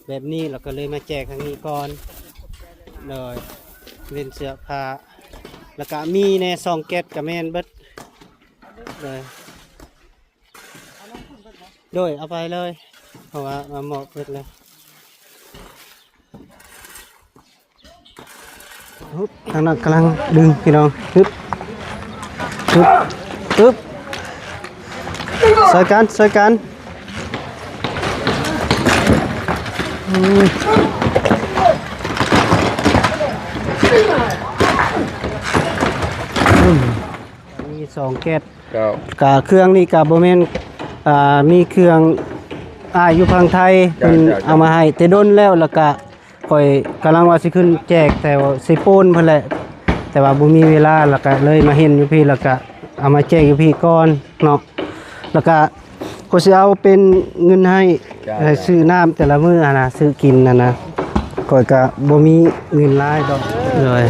แบบนี้เราก็เลยมาแจกทางนี้ก่อนเลยเป็นเสื้อผ้าแล้วก็มีในซองแก๊สกับแมนเบิดเลยโดยเอาไปเลยเพราะว่ามาหมดเบิดเลยทางนั้นกำลังดึงพี่น้องฮึบฮึบฮึบใส่กันมีสองแก๊สกะเครื่องนี่กะโบเมนมีเครื่องอยู่พังไทยเป็นเอามาให้แต่ด้นแล้วก็ค่อยกำลังว่าสิขึ้นแจกแต่ว่าสิโปนเพิ่นแหละแต่ว่าบ่มีเวลาแล้วก็เลยมาเห็นอยู่พี่แล้วก็เอามาแจกอยู่พี่ก่อนเนาะแล้วก็สิเอาเป็นเงินให้ซื้อน้ำแต่ละมื้อนะซื้อกินนะค่อยก็บ่มีเงินหลายดอกเลย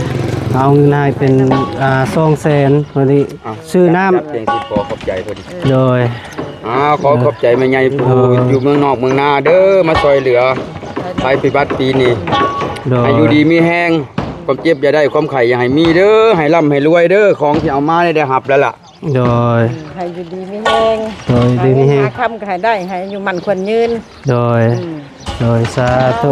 เอาเงินให้เป็น200,000พอดีซื้อน้ำเพียงสิขอขอบใจเพิ่นโดยขอขอบใจแม่ใหญ่ผู้อยู่เมืองนอกเมืองนาเด้อมาช่วยเหลือไปปฏิบัติปีนี้ให้อยู่ดีมีแห้งความเจ็บอย่าได้ความไข้อย่าให้มีเด้อให้ร่ำให้รวยเด้อของที่เอามาได้หับแล้วล่ะโดยให้อยู่ดีมีแห้งโดยดีมีแห้งคำก็ให้ได้ให้อยู่มันควรยืนโดยสาธุ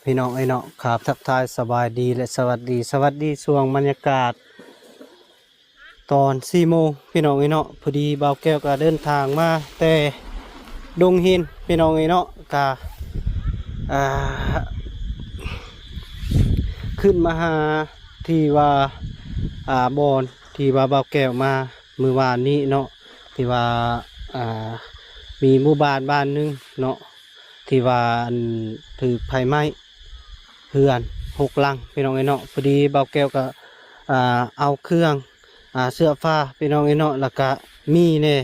พี่น้องเนาะครับทักทายสบายดีและสวัสดีช่วงบรรยากาศตอน4 โมงพี่น้องเนาะพอดีบ่าวแก้วก็เดินทางมาแต่ดงหินพี่น้องเนาะก็ขึ้นมาหาที่ว่าบอนที่ว่าบ่าวแก้วมามื้อวานนี้เนาะที่ว่ามีหมู่บ้านนึงเนาะที่ว่าถือไฟไหม้เพื่อน6 ลังพี่น้องเนาะพอดีบ่าวแก้วก็เอาเครื่องเสื้อผ้าพี่น้องเนาะแล้วก็มีเนี่ย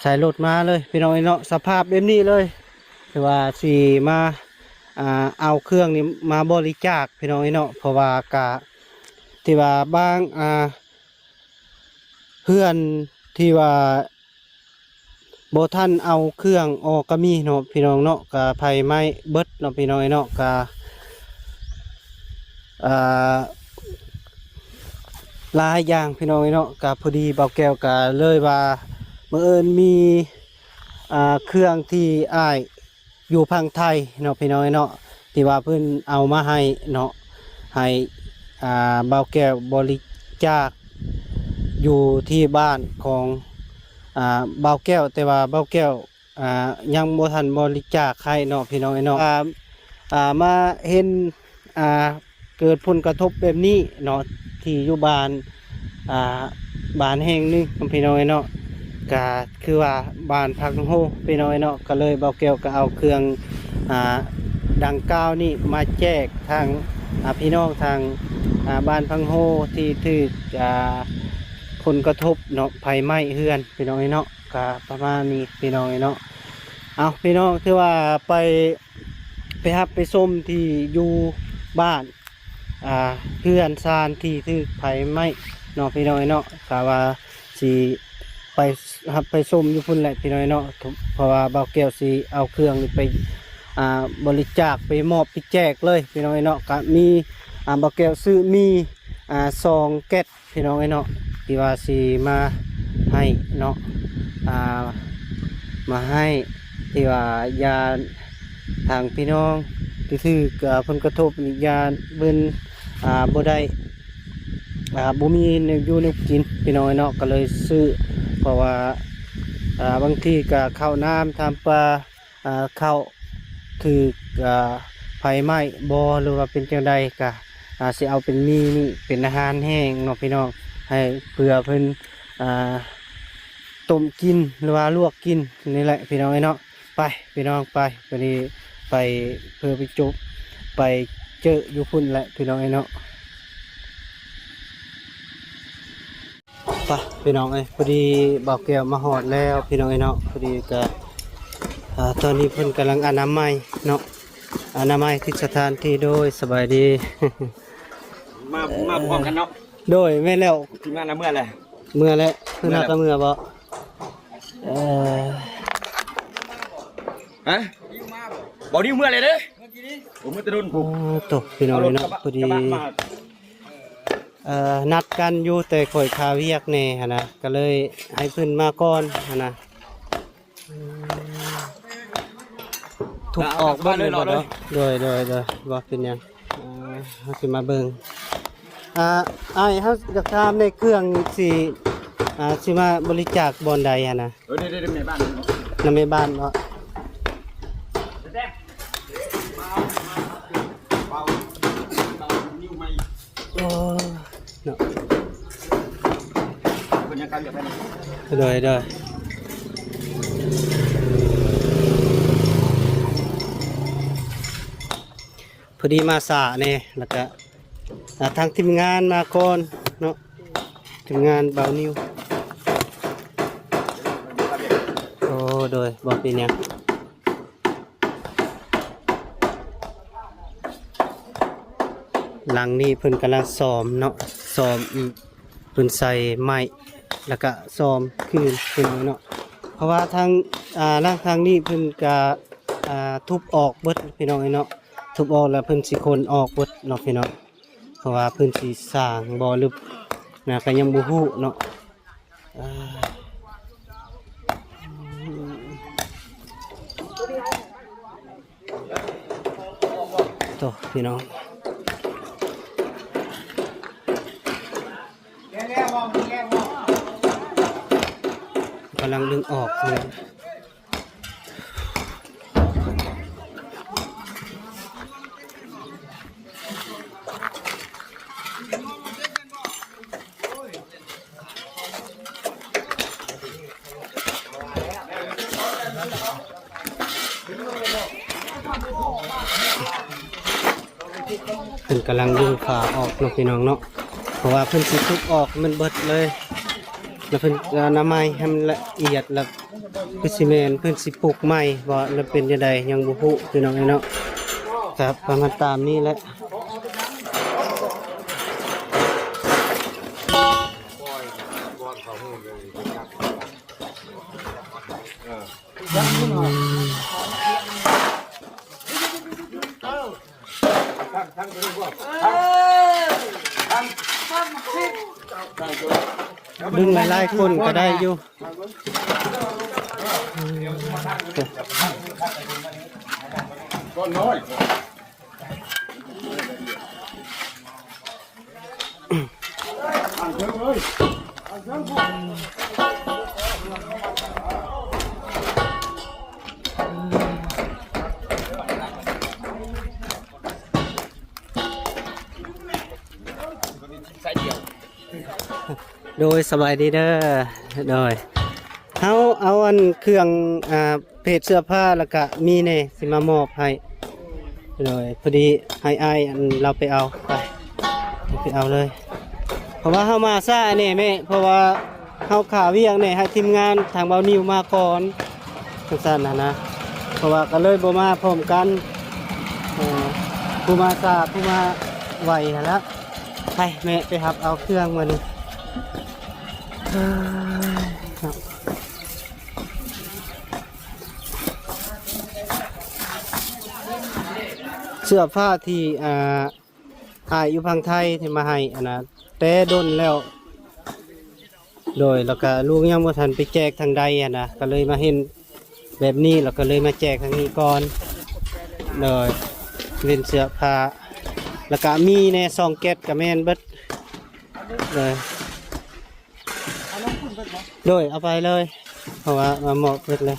ใส่รถมาเลยพี่น้องเนาะสภาพแบบนี้เลยแต่ว่าสีมาเอาเครื่องนี้มาบริจาคพี่น้องเนาะเพราะว่ากะที่ว่าบางเพื่อนที่ว่าโบท่านเอาเครื่องออกก็มีเนาะพี่น้องเนาะกะไฟไหม้เบิดเนาะพี่น้องเนาะกะหลายอย่างพี่น้องเนาะกะพอดีบ่าวแก้วกะเลยว่าเมื่อเอิญมีเครื่องที่อ้ายอยู่พังไทยเนาะพี่น้องเนาะที่ว่าเพิ่นเอามาให้เนาะให้บ่าวแก้วบริจาคอยู่ที่บ้านของบ่าวแก้วแต่ว่าบ่าวแก้วยังบ่ทันบริจาคใครเนาะพี่น้องเนาะมาเห็นเกิดผลกระทบแบบนี้เนาะที่อยู่บ้านแห่งนึงพี่น้องเนาะก็คือว่าบ้านพักโฮพี่น้องเนาะก็เลยบ่าวแก้วก็เอาเครื่องดังกล่าวนี่มาแจกทางพี่น้องทางบ้านพังโฮที่ถือผลกระทบเนาะไฟไหม้เฮือนพี่น้องเนาะก็ประมาณนี้พี่น้องเนาะเอาพี่น้องที่ว่าไปฮับไปส้มที่อยู่บ้านเฮือนซานที่ถือไฟไหม้เนาะพี่น้องเนาะกะว่าสิไปฮับไปส้มอยู่พุ่นแหละพี่น้องเนาะเพราะว่าบ่าวแก้วสิเอาเครื่องนี้ไปบริจาคไปมอบไปแจกเลยพี่น้องเนาะก็มีบ่าวแก้วซื้อมีซองแก๊สพี่น้องเนาะที่ว่าสีมาให้เนาะมาให้ที่ว่ายาทางพี่น้องที่ถือผลกระทบยาเบิ้นบ่ได้บ่มีอยู่ในกินพี่น้องเนาะก็เลยซื้อเพราะว่าบางทีก็เข้าน้ำทำปลาเข้าถือไฟไหม้บ่หรือว่าเป็นจังใดก็สิเอาเป็นนี่เป็นอาหารแห้งเนาะพี่น้องให้เพื่อเพิ่นต้มกินหรือว่าลวกกินนี่แหละพี่น้องเนาะไปพี่น้องไปเพื่อไปจุบไปเจออยู่พุ่นแหละพี่น้องเนาะไปพี่น้องพอดีบ่าวแก้วมาหอดแล้วพี่น้องเนาะพอดีก็ตอนนี้เพิ่นกำลังอนามัยเนาะ อนามัยที่สถานที่โดยสบายดี มาพร้อมกันเนาะ โดยแม่นแล้ว ทีมงานละเมื่อไร เมื่อแล้วเพิ่นเอากับเมื่อบ่อ ฮะบอกนี่เมื่อไรเด้อผมเมื่อตะดุน โอ้ตกพี่น้องเนาะพอดีนัดกันอยู่แต่ข่อยคาเวียกแน่หั่นนะก็เลยให้เพิ่นมาก่อนหั่นนะถูกออกบ้านเลยบ่เนาะโดยบ่เป็นหยังเฮาสิมาเบิ่งอ้ายเฮาอยากถามในเครื่องสิมาบริจาคบ่อนใดหั่นนะ เดี๋ยวในบ้าน นำแม่บ้านเนาะโอ้เนาะ บรรยากาศแบบนี้ ได้พอดีมาสะเนี่ยแล้วก็ทางทีมงานมาก่อนเนาะทีมงานเบานิวโอ้โดยบอกเป็นหยังหลังนี้เพิ่นกำลังซ้อมเนาะซ้อมอีกเพิ่นใส่ไม้แล้วก็ซ้อมคืนเพิ่นเนาะเพราะว่าทางร่างทางนี้เพิ่นก็ทุบออกเบิดพี่น้องเนาะทุบออกแล้วเพิ่นสิคนออกเบิดเนาะพี่น้องเพราะว่าเพิ่นสิสร้างบ่อลึกนะก็ยังบ่ฮู้เนาะโตพี่น้องกำลังดึงออกเลยเพิ่นกำลังดึงฝาออกเนาะพี่น้องเนาะเพราะว่าเพิ่นสิทุบออกมันเบิดเลยแล้วเพิ่นอนามัยให้มันละเอียดแล้วเพิ่นสิแม่นเพิ่นสิปลูกใหม่บ่แล้วเป็นจังได๋ยังบ่ฮู้พี่น้องเนาะครับประมาณตามนี้แหละดึงหลายๆคนก็ได้อยู่ก้อนน้อยโดยสบายดีเด้อโดยเอาอันเครื่องเพจเสื้อผ้าแล้วก็มีเน่สิมามอบให้โดยพอดีให้อ้ายอันเราไปเอาไปเอาเลยเพราะว่าเฮามาซ่าแน่แม่เพราะว่าเฮาขาเวียงเนี่ยให้ทีมงานทางเบานิวมาก่อนจังซั่นนะเพราะว่าก็เลยบ่มาพร้อมกันผู้มาซ่าผู้มาไวหั่นละไปแม่ไปรับเอาเครื่องมานี่เสื้อผ้าที่อยู่พังไทยที่มาให้แต่ดนแล้วโดยแล้วก็ลูกยังบ่ทันไปแจกทางใดนะก็เลยมาเห็นแบบนี้แล้วก็เลยมาแจกทางนี้ก่อนโดยเป็นเสื้อผ้าแล้วก็มีในซองแก๊สกับแม่นเบิดเลยโดยเอาไปเลยเพราะว่ามาหมอบเบิดเลย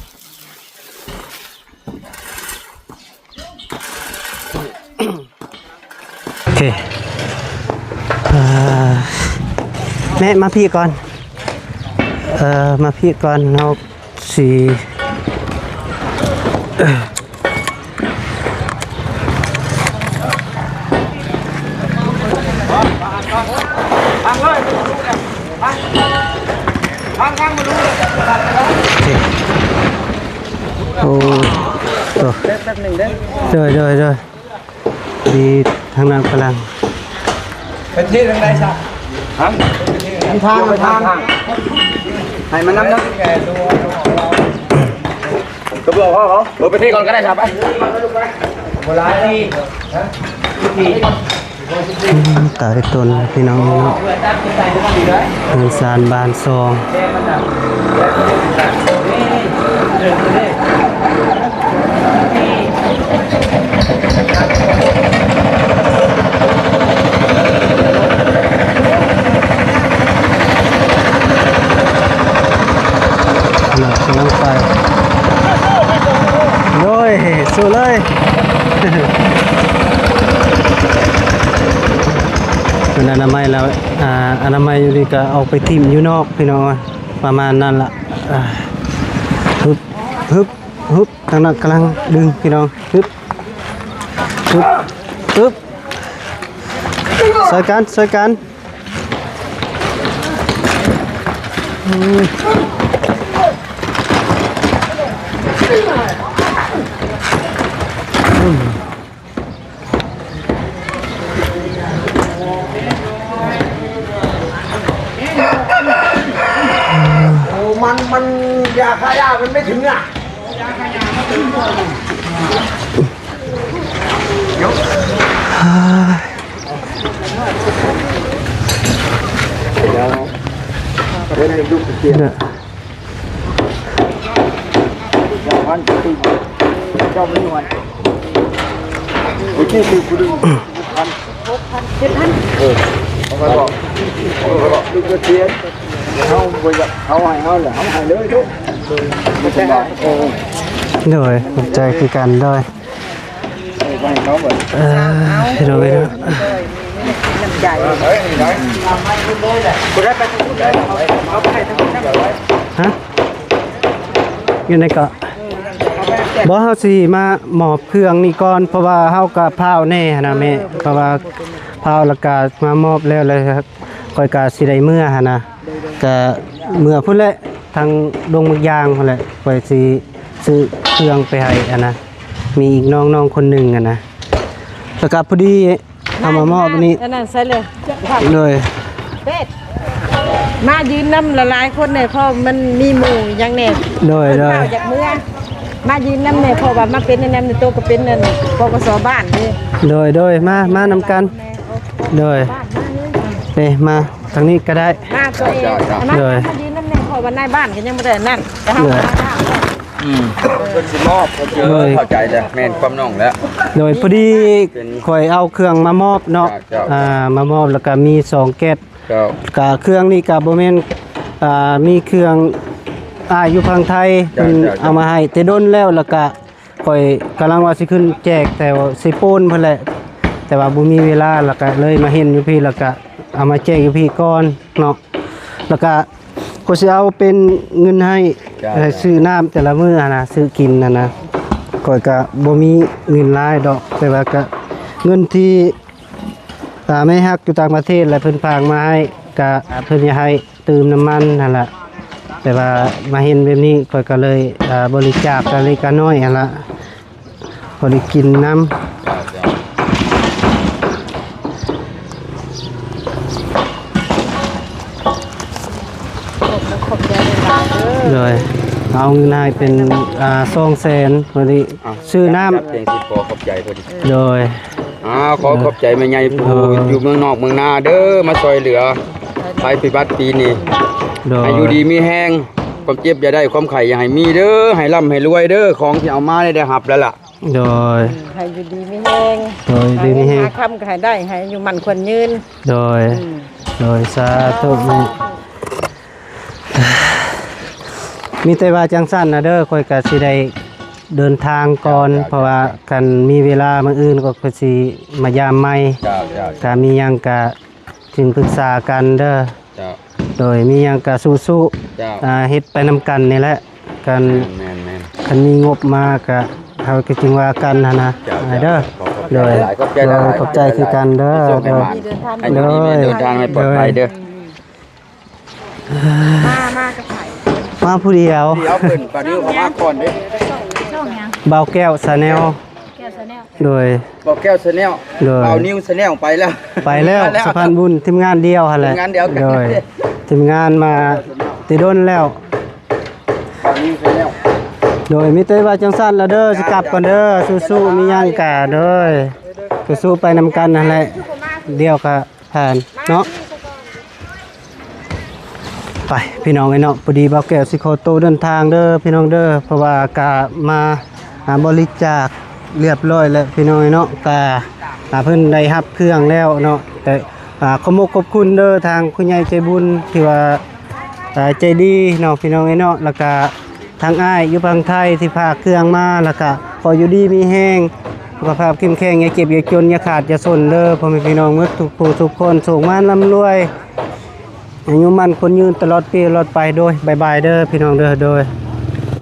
โอเคแม่มาพี่ก่อนมาพี่ก่อนเราสีพังเลยพังมาดูเลยโอ้แป๊บหนึ่งเด้อ เด้อ ดีทางนั้นกำลัง ไปเทศทางใดซะฮะทางให้มันนำนะก็บอกเขาไปเทศก่อนก็ได้ครับไปโบราณนี่ฮะที่ ตายตนพี่น้องเนาะเงินสารบานซองหนักกำลังไปโอ้ยสู้เลยเป็นอนามัยแล้วอนามัยอยู่ดีก็เอาไปทิ่มอยู่นอกพี่น้องประมาณนั้นล่ะฮึบฮึบฮึบทางนั้นกำลังดึงพี่น้องฮึบฮึบฮึบใส่กันมันยาฆ่ายามันไม่ถึงอ่ะเดี๋ยวดูเสียงพันจุดเจ้าไม่หวนโอเคคือคุณดูพันเขาบอกดูกระเทียมเขาไปกับเขาให้เขาเหรอเขาให้เลยทุกไม่ใช่โอ้ โดยขอบใจคือกันด้วยโดยนะ น้ำใจ ฮะอยู่ในเกาะบ่เฮาสิมาหมอบเครื่องนี่ก่อนเพราะว่าเฮาก็พาวแน่นะแม่เพราะว่าพาวแล้วก็มามอบแล้วเลยครับค่อยก็สิได้เมื่อหั่นนะก็เมื่อพุ่นแหละทางดงมึกยางพุ่นแหละค่อยสิซื้อเครื่องไปให้อันนะมีอีกน้องคนหนึงอ่ะนะแล้วก็พอดีเอามามอบนี่ นั่นใส่เลย เลย เป็ดมายืนน้ำละลายคนเนี่ยเพราะมันมีหมู่ยังเนี่ย โดย ข้าวจากเมื่อมายืนน้ำเนี่ยเพราะว่ามาเป็นในน้ำในตัวก็เป็นนั่นปกสบ้านนี่ โดยมานำกันโดยมาทางนี้ก็ได้ มาตัวเองมายืนน้ำเนี่ยเพราะว่านายบ้านก็ยังไม่ได้นั่นก็ทำมาเป็นสิมอบเข้าใจแล้วแม่นความน้องแล้ว โดยพอดีข่อยเอาเครื่องมามอบเนาะมามอบแล้วก็มี2แก๊สกับเครื่องนี่กับบ่แม่นมีเครื่องอยู่พังไทยเพิ่นเอามาให้แต่ดนแล้วแล้วก็ข่อยกำลังว่าสิขึ้นแจกแต่ว่าสิโปนเพิ่นแหละแต่ว่าบ่มีเวลาแล้วก็เลยมาเห็นอยู่พี่แล้วก็เอามาแจกอยู่พี่ก่อนเนาะแล้วก็ก็สิเอาเป็นเงินให้ซื้อน้ำแต่ละมื้อนะซื้อกินนะข่อยก็บ่มีเงินหลายดอกแต่ว่าก็เงินที่ไม่ฮักอยู่ต่างประเทศและเพิ่นฝากมาให้ก็เพิ่นจะให้เติมน้ำมันนั่นล่ะแต่ว่ามาเห็นแบบนี้ข่อยก็เลยบริจาคกันเล็กกันน้อยนั่นล่ะพอได้กินน้ำเลยเอาเงินให้เป็น200,000พอดีซื้อน้ำ เพลงสิขอขอบใจพอดี โดย ขอขอบใจแม่ใหญ่ผู้อยู่เมืองนอกเมืองนาเด้อมาช่วยเหลือภัยพิบัติปีนี้ โดย ให้อยู่ดีมีแห้งความเจ็บอย่าได้ความไข่อย่าให้มีเด้อให้ร่ำให้รวยเด้อของที่เอามาได้หับแล้วล่ะ โดย ให้อยู่ดีไม่แห้ง โดยดีนี่ให้ หาคำก็ให้ได้ให้อยู่มันควรยืน โดยสาธุมีแต่ว่าจังสั้นนะเด้อค่อยก็สิได้เดินทางก่อนเพราะว่ากันมีเวลามื้ออื่นก็คือสิมายามใหม่ก็มีหยังก็จึงปรึกษากันเด้อโดยมีหยังก็สู้ๆเฮ็ดไปนำกันนี่แหละกันคันมีงบมาก็เฮาก็จึงว่ากันหั่นนะเด้อโดยขอบใจคือกันเด้อโดย ให้อยู่ดีมีเดินทางให้ปลอดภัยเด้อ มากับไผ่ มาผู้เดียว เดี๋ยวเพิ่นปานิ้วเข้ามาก่อนเด้ เบาแก้วซาแนล ก้วชาแนล โดย บอกแก้วชาแนล โดย เอานิวชาแนลไปแล้ว ไปแล้วสะพานบุญทีมงานเดียวหั่นแหละ ทีมงานเดียวกัน โดยทีมงานมาติดนแล้ว เอานิวชาแนล โดยมีเตยว่าจังซั่นแล้วเด้อสิกลับก่อนเด้อสู้ๆมีหยังกะเด้อสู้ๆไปนำกันนั่นแหละเดียวก็ผ่านเนาะไปพี่น้องไอ้เนาะพอดีบ่าวแก้วสิขอตัวเดินทางเด้อพี่น้องเด้อเพราะว่ากะมาบริจาคเรียบร้อยแล้วพี่น้องไอ้เนาะกะเพิ่นได้รับเครื่องแล้วเนาะแต่ขอบคุณเด้อทางผู้ใหญ่ใจบุญที่ว่าใจดีเนาะพี่น้องไอ้เนาะแล้วก็ทางอ้ายอยู่ฝั่งไทยที่พาเครื่องมาแล้วก็ขออยู่ดีมีแห้งสุขภาพเข้มแข็งอย่าเจ็บอย่าจนอย่าขาดอย่าส้นเด้อพ่อแม่พี่น้องหมดทุกผู้ทุกคนส่งมาร่ำรวยอายุมันคนยืนตลอดปีตลอดไปโดยบายบายเด้อพี่น้องเด้อโดย